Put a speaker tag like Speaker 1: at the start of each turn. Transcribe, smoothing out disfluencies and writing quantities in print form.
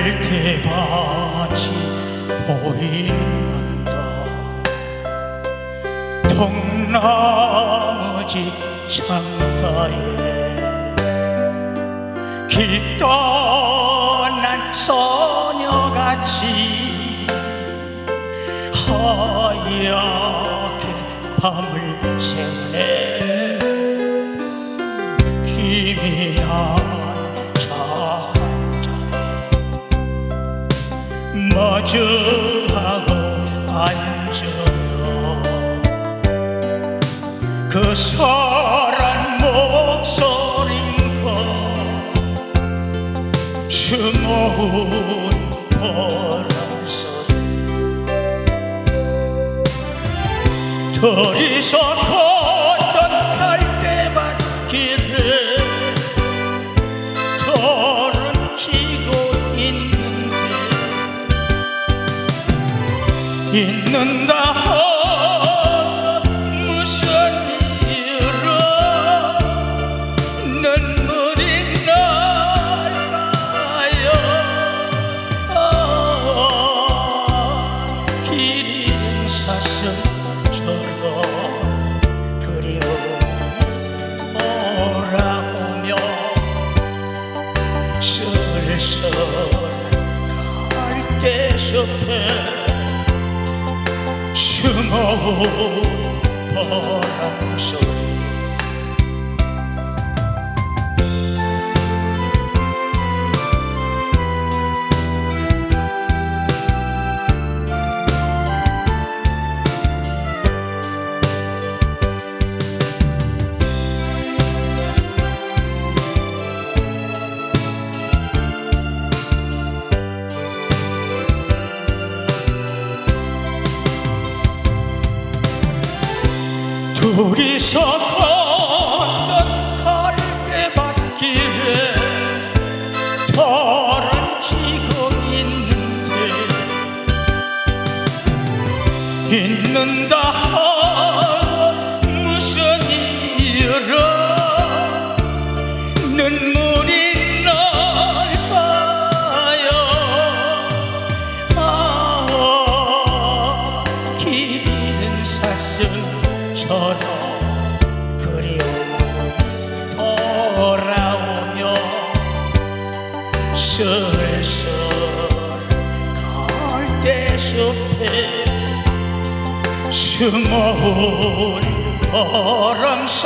Speaker 1: 갈대밭이 보인다. 통나무집 창가에 길 떠난 소녀같이 하얗게 밤을 새우네. 김이 난 차 한 잔에 마주하고 앉으며 그 서란 목소리가 추모운 바람소리 둘이서 걷던 갈대밭 길에 돌은 지고 있는다 무슨 이유로 눈물이 날까요. 길 잃은 사슴처럼 그리움이 돌아오며 쓸쓸한 갈대숲에 추모운 바람소리 둘이서 걷던 갈대밭길에 돌은 지고 있는다 무슨 이유로 눈물이 날까요. 길 잃은 사슴처럼 그리움이 돌아오며 쓸쓸한 갈대숲에 숨어온 바람소리